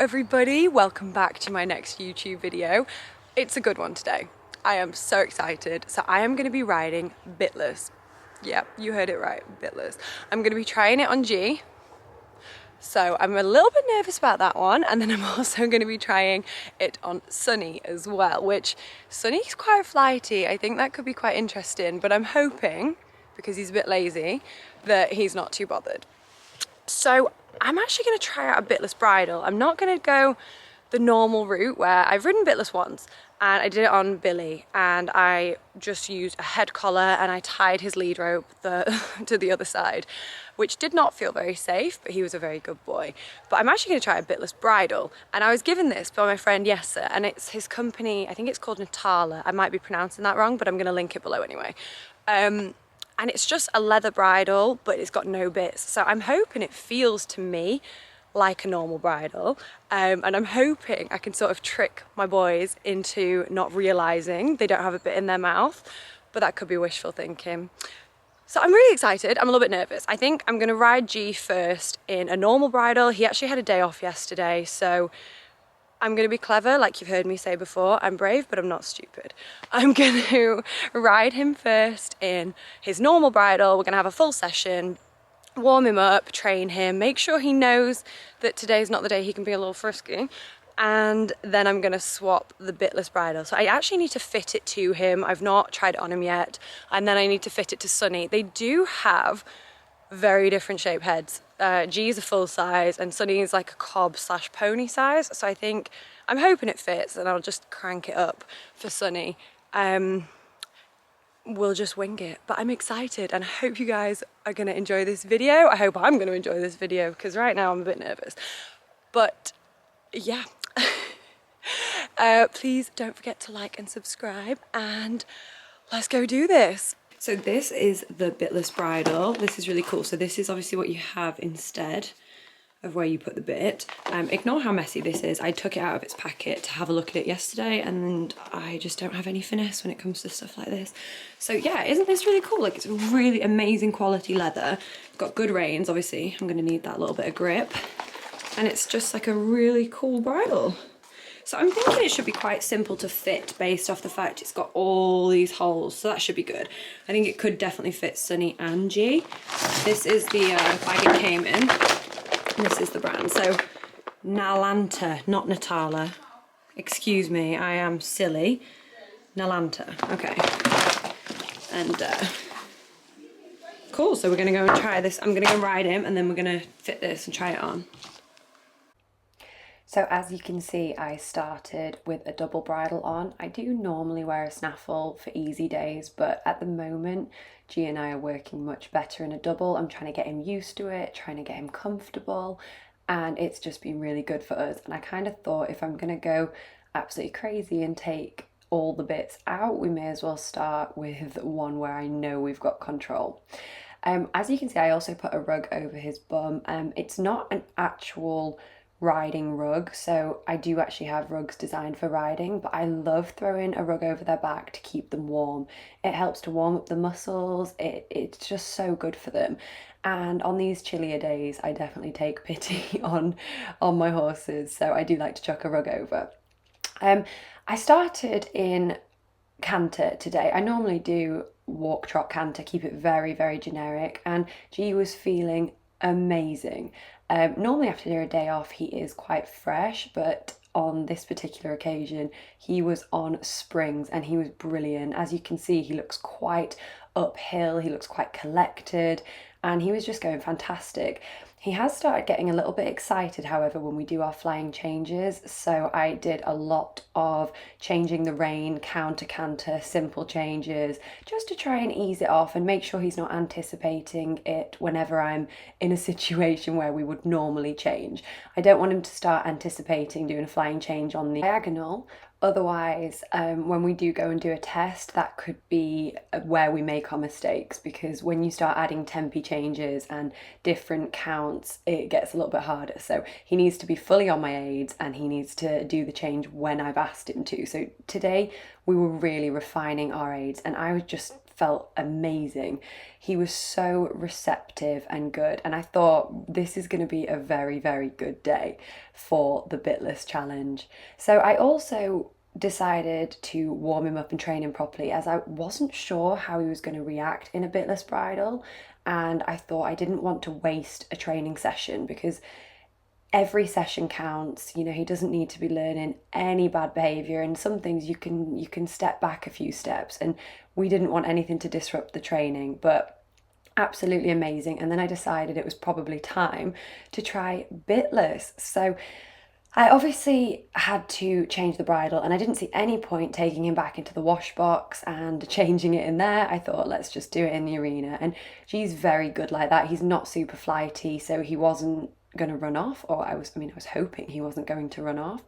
everybody, welcome back to my next YouTube video. It's a good one today. I am so excited. So I am going to be riding BITLESS. Yeah, you heard it right, BITLESS. I'm going to be trying it on G. So I'm a little bit nervous about that one, and then I'm also going to be trying it on Sunny as well, which Sunny's quite flighty. I think that could be quite interesting, but I'm hoping, because he's a bit lazy, that he's not too bothered. So I'm actually going to try out a bitless bridle. I'm not going to go the normal route where I've ridden bitless once and I did it on Billy, and I just used a head collar and I tied his lead rope to the other side, which did not feel very safe, but he was a very good boy. But I'm actually going to try a bitless bridle, and I was given this by my friend Jesse, and it's his company. I think it's called Nalanta. I might be pronouncing that wrong, but I'm going to link it below anyway. And it's just a leather bridle, but it's got no bits. So I'm hoping it feels to me like a normal bridle. And I'm hoping I can sort of trick my boys into not realizing they don't have a bit in their mouth, but that could be wishful thinking. So I'm really excited. I'm a little bit nervous. I think I'm gonna ride G first in a normal bridle. He actually had a day off yesterday, so I'm going to be clever, like you've heard me say before. I'm brave, but I'm not stupid. I'm going to ride him first in his normal bridle. We're going to have a full session, warm him up, train him, make sure he knows that today's not the day he can be a little frisky. And then I'm going to swap the bitless bridle. So I actually need to fit it to him. I've not tried it on him yet. And then I need to fit it to Sunny. They do have very different shape heads. G is a full size and Sunny is like a cob / pony size. So I think, I'm hoping it fits, and I'll just crank it up for Sunny. We'll just wing it, but I'm excited and I hope you guys are gonna enjoy this video. I hope I'm gonna enjoy this video, because right now I'm a bit nervous. But yeah, please don't forget to like and subscribe, and let's go do this. So this is the bitless bridle. This is really cool. So this is obviously what you have instead of where you put the bit. Ignore how messy this is. I took it out of its packet to have a look at it yesterday, and I just don't have any finesse when it comes to stuff like this. So yeah, isn't this really cool? Like, it's a really amazing quality leather. It's got good reins, obviously. I'm gonna need that little bit of grip. And it's just like a really cool bridle. So I'm thinking it should be quite simple to fit based off the fact it's got all these holes, so that should be good. I think it could definitely fit Sunny and G. This is the bag it came in. This is the brand. So Nalanta, not Natala. Excuse me, I am silly. Nalanta, okay. And cool, so we're gonna go and try this. I'm gonna go ride him, and then we're gonna fit this and try it on. So as you can see, I started with a double bridle on. I do normally wear a snaffle for easy days, but at the moment, G and I are working much better in a double. I'm trying to get him used to it, trying to get him comfortable, and it's just been really good for us. And I kind of thought, if I'm gonna go absolutely crazy and take all the bits out, we may as well start with one where I know we've got control. As you can see, I also put a rug over his bum. It's not an actual riding rug, so I do actually have rugs designed for riding, but I love throwing a rug over their back to keep them warm. It helps to warm up the muscles. It's just so good for them. And on these chillier days, I definitely take pity on my horses, so I do like to chuck a rug over. I started in canter today. I normally do walk, trot, canter, keep it very, very generic, and G was feeling amazing. Normally after a day off he is quite fresh, but on this particular occasion he was on springs and he was brilliant. As you can see, he looks quite uphill, he looks quite collected, and he was just going fantastic. He has started getting a little bit excited, however, when we do our flying changes, so I did a lot of changing the rein, counter canter, simple changes, just to try and ease it off and make sure he's not anticipating it whenever I'm in a situation where we would normally change. I don't want him to start anticipating doing a flying change on the diagonal. Otherwise, when we do go and do a test, that could be where we make our mistakes, because when you start adding tempi changes and different counts, it gets a little bit harder. So he needs to be fully on my aids, and he needs to do the change when I've asked him to. So today we were really refining our aids, and I was just felt amazing. He was so receptive and good, and I thought this is going to be a very, very good day for the BITLESS challenge. So I also decided to warm him up and train him properly, as I wasn't sure how he was going to react in a BITLESS bridle, and I thought I didn't want to waste a training session because every session counts. You know, he doesn't need to be learning any bad behavior, and some things you can step back a few steps, and we didn't want anything to disrupt the training. But absolutely amazing. And then I decided it was probably time to try BITLESS. So I obviously had to change the bridle, and I didn't see any point taking him back into the wash box and changing it in there. I thought, let's just do it in the arena. And she's very good like that. He's not super flighty, so he wasn't going to run off, or I was hoping he wasn't going to run off.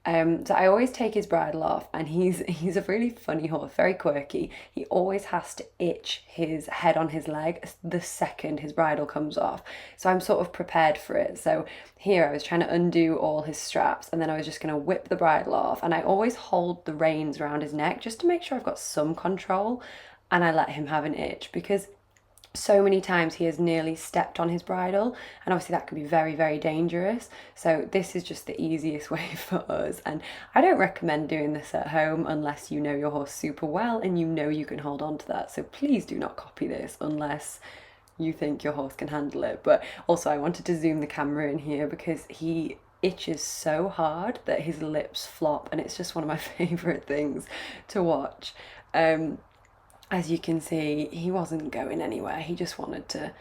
So I always take his bridle off, and he's a really funny horse, very quirky. He always has to itch his head on his leg the second his bridle comes off. So I'm sort of prepared for it. So here I was trying to undo all his straps, and then I was just going to whip the bridle off, and I always hold the reins around his neck just to make sure I've got some control, and I let him have an itch, because so many times he has nearly stepped on his bridle, and obviously that can be very, very dangerous. So this is just the easiest way for us, and I don't recommend doing this at home unless you know your horse super well and you know you can hold on to that. So please do not copy this unless you think your horse can handle it. But also I wanted to zoom the camera in here because he itches so hard that his lips flop, and it's just one of my favorite things to watch. As you can see, he wasn't going anywhere. He just wanted to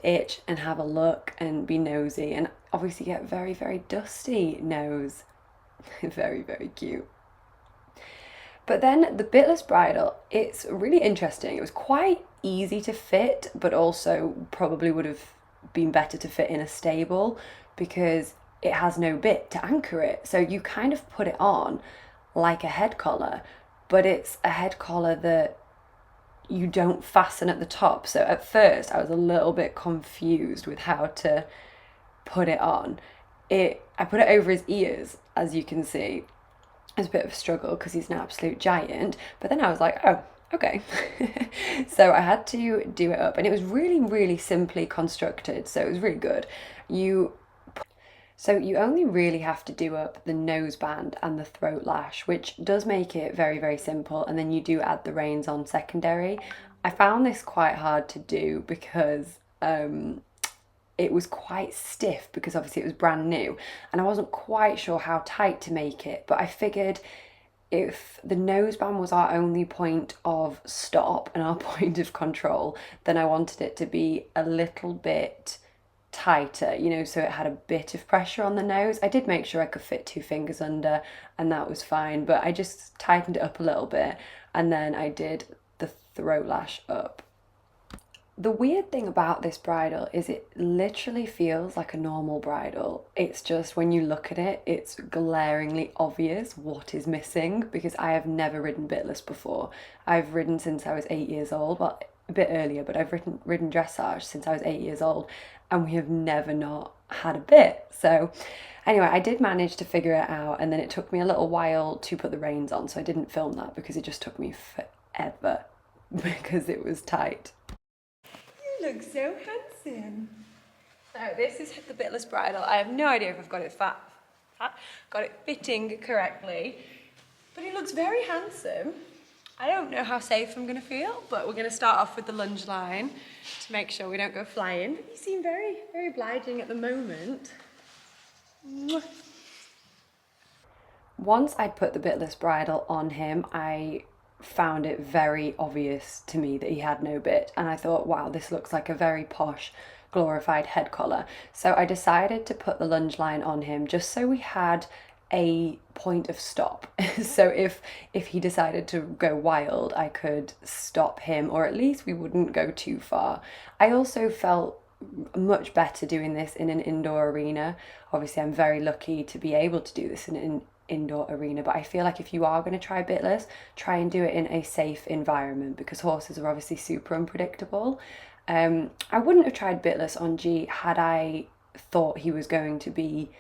itch and have a look and be nosy, and obviously get very, very dusty nose. Very, very cute. But then the BITLESS bridle, it's really interesting. It was quite easy to fit, but also probably would have been better to fit in a stable because it has no bit to anchor it. So you kind of put it on like a head collar, but it's a head collar that you don't fasten at the top. So at first I was a little bit confused with how to put it on. I put it over his ears, as you can see. It was a bit of a struggle because he's an absolute giant, but then I was like, oh, okay. So I had to do it up, and it was really, really simply constructed, so it was really good. So you only really have to do up the noseband and the throat lash, which does make it very, very simple, and then you do add the reins on secondary. I found this quite hard to do because it was quite stiff, because obviously it was brand new, and I wasn't quite sure how tight to make it, but I figured if the noseband was our only point of stop and our point of control, then I wanted it to be a little bit tighter, you know, so it had a bit of pressure on the nose. I did make sure I could fit 2 fingers under, and that was fine, but I just tightened it up a little bit, and then I did the throat lash up. The weird thing about this bridle is it literally feels like a normal bridle. It's just when you look at it, it's glaringly obvious what is missing, because I have never ridden BITLESS before. I've ridden since I was 8 years old, well, a bit earlier, but I've ridden dressage since I was 8 years old, and we have never not had a bit. So anyway, I did manage to figure it out, and then it took me a little while to put the reins on, so I didn't film that because it just took me forever because it was tight. You look so handsome. So this is the BITLESS bridle. I have no idea if I've got it got it fitting correctly, but it looks very handsome. I don't know how safe I'm going to feel, but we're going to start off with the lunge line to make sure we don't go flying. You seem very, very obliging at the moment. Once I'd put the BITLESS bridle on him, I found it very obvious to me that he had no bit, and I thought, wow, this looks like a very posh, glorified head collar. So I decided to put the lunge line on him just so we had a point of stop. So if he decided to go wild, I could stop him, or at least we wouldn't go too far. I also felt much better doing this in an indoor arena. Obviously I'm very lucky to be able to do this in an indoor arena, but I feel like if you are going to try BITLESS, try and do it in a safe environment, because horses are obviously super unpredictable. I wouldn't have tried BITLESS on G had I thought he was going to be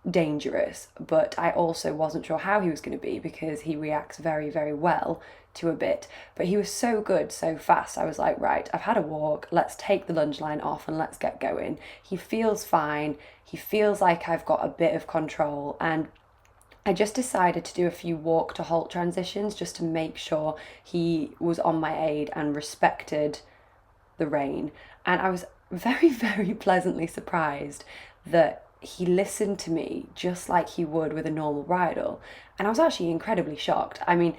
dangerous, but I also wasn't sure how he was going to be because he reacts very, very well to a bit. But he was so good, so fast. I was like, right, I've had a walk, let's take the lunge line off and let's get going. He feels fine. He feels like I've got a bit of control, and I just decided to do a few walk to halt transitions just to make sure he was on my aid and respected the rein. And I was very, very pleasantly surprised that he listened to me just like he would with a normal bridle. And I was actually incredibly shocked. I mean,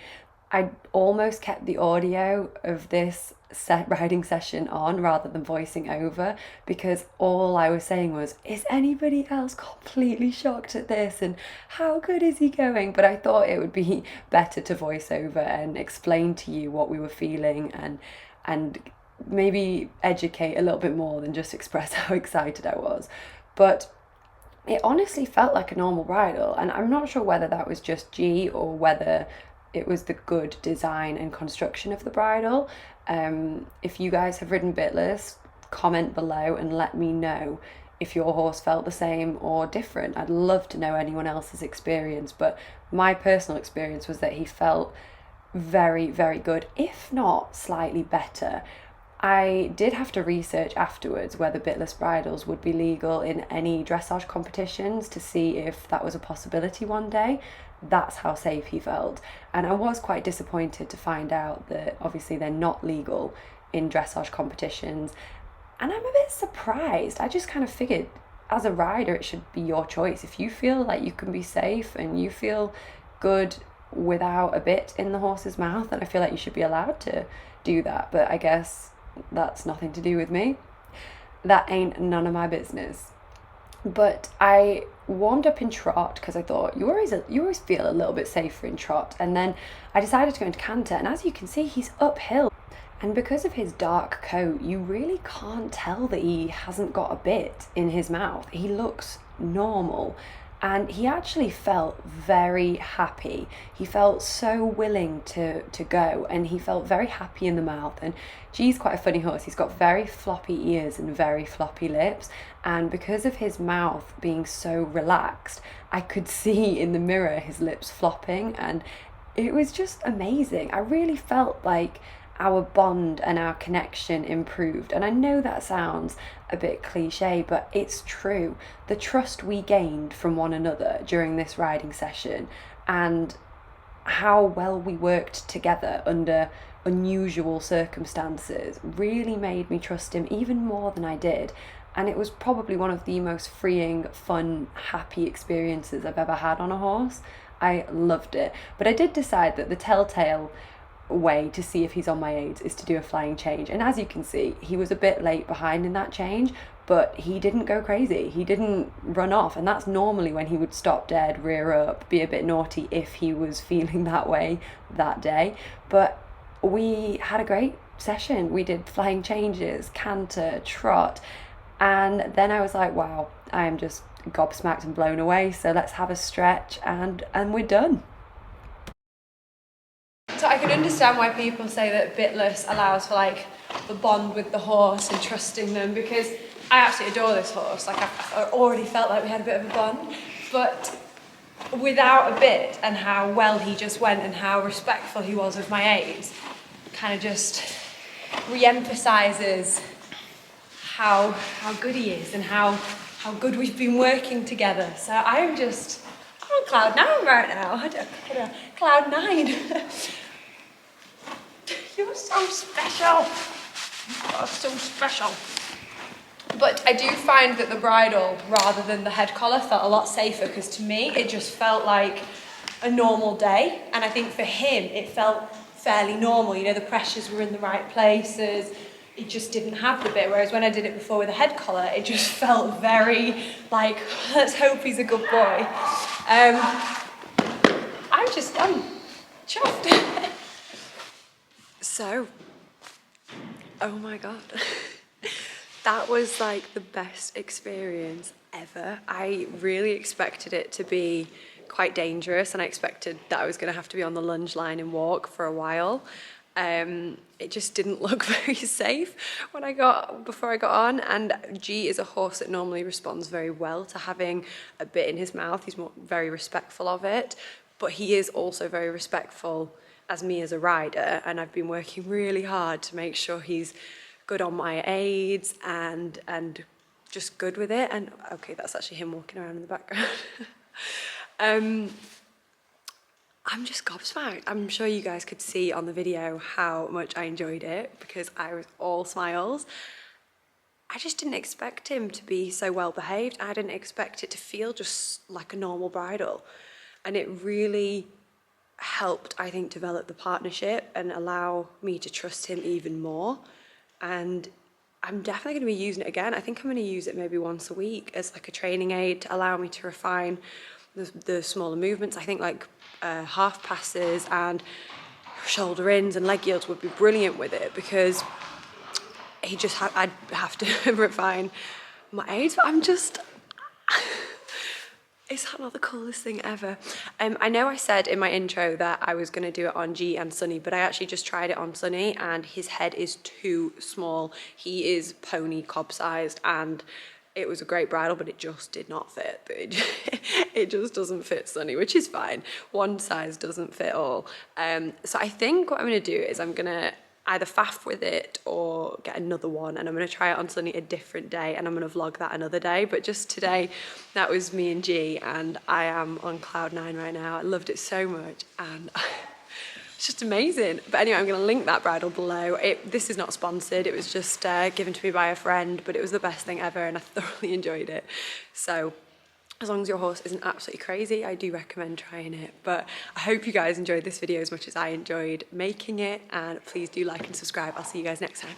I almost kept the audio of this riding session on rather than voicing over, because all I was saying was, is anybody else completely shocked at this and how good is he going? But I thought it would be better to voice over and explain to you what we were feeling, and maybe educate a little bit more than just express how excited I was. But it honestly felt like a normal bridle, and I'm not sure whether that was just G or whether it was the good design and construction of the bridle. If you guys have ridden bitless, comment below and let me know if your horse felt the same or different. I'd love to know anyone else's experience, but my personal experience was that he felt very, very good, if not slightly better. I did have to research afterwards whether bitless bridles would be legal in any dressage competitions to see if that was a possibility one day. That's how safe he felt. And I was quite disappointed to find out that obviously they're not legal in dressage competitions. And I'm a bit surprised. I just kind of figured as a rider it should be your choice. If you feel like you can be safe and you feel good without a bit in the horse's mouth, then I feel like you should be allowed to do that. But I guess that's nothing to do with me. That ain't none of my business. But I warmed up in trot because I thought you always feel a little bit safer in trot, and then I decided to go into canter, and as you can see he's uphill, and because of his dark coat you really can't tell that he hasn't got a bit in his mouth. He looks normal. And he actually felt very happy. He felt so willing to go, and he felt very happy in the mouth. And G's quite a funny horse. He's got very floppy ears and very floppy lips. And because of his mouth being so relaxed, I could see in the mirror his lips flopping, and it was just amazing. I really felt like our bond and our connection improved. And I know that sounds a bit cliche, but it's true. The trust we gained from one another during this riding session, and how well we worked together under unusual circumstances, really made me trust him even more than I did. And it was probably one of the most freeing, fun, happy experiences I've ever had on a horse. I loved it. But I did decide that the telltale way to see if he's on my aids is to do a flying change, and as you can see he was a bit late behind in that change, but he didn't go crazy, he didn't run off, and that's normally when he would stop dead, rear up, be a bit naughty if he was feeling that way that day. But we had a great session. We did flying changes, canter, trot, and then I was like, wow, I am just gobsmacked and blown away, so let's have a stretch and we're done. So I can understand why people say that bitless allows for like the bond with the horse and trusting them, because I absolutely adore this horse. Like I already felt like we had a bit of a bond, but without a bit, and how well he just went and how respectful he was of my aids, kind of just re-emphasises how good he is and how good we've been working together. So I'm on cloud nine right now. I don't cloud nine. You're so special. You're so special. But I do find that the bridle, rather than the head collar, felt a lot safer, because to me it just felt like a normal day, and I think for him it felt fairly normal. You know, the pressures were in the right places. It just didn't have the bit, whereas when I did it before with a head collar, it just felt very like, let's hope he's a good boy. I'm chuffed. So, oh my god, that was like the best experience ever. I really expected it to be quite dangerous, and I expected that I was going to have to be on the lunge line and walk for a while. It just didn't look very safe before I got on. And G is a horse that normally responds very well to having a bit in his mouth. He's very respectful of it, but he is also very respectful as me as a rider, and I've been working really hard to make sure he's good on my aids and just good with it. And okay, that's actually him walking around in the background. I'm just gobsmacked. I'm sure you guys could see on the video how much I enjoyed it, because I was all smiles. I just didn't expect him to be so well behaved. I didn't expect it to feel just like a normal bridle. And it really helped, I think, develop the partnership and allow me to trust him even more. And I'm definitely going to be using it again. I think I'm going to use it maybe once a week as like a training aid to allow me to refine the smaller movements. I think like half passes and shoulder ins and leg yields would be brilliant with it, because I'd have to refine my aids. But is that not the coolest thing ever? I know I said in my intro that I was going to do it on G and Sunny, but I actually just tried it on Sunny and his head is too small. He is pony cob sized, and it was a great bridle, but it just did not fit. It just doesn't fit Sunny, which is fine. One size doesn't fit all. So I think what I'm going to do is I'm going to either faff with it or get another one, and I'm going to try it on Sunny a different day, and I'm going to vlog that another day. But just today, that was me and G, and I am on cloud 9 right now. I loved it so much, and it's just amazing. But anyway, I'm going to link that bridle below. This is not sponsored. It was just given to me by a friend, but it was the best thing ever, and I thoroughly enjoyed it. So as long as your horse isn't absolutely crazy, I do recommend trying it. But I hope you guys enjoyed this video as much as I enjoyed making it, and please do like and subscribe. I'll see you guys next time.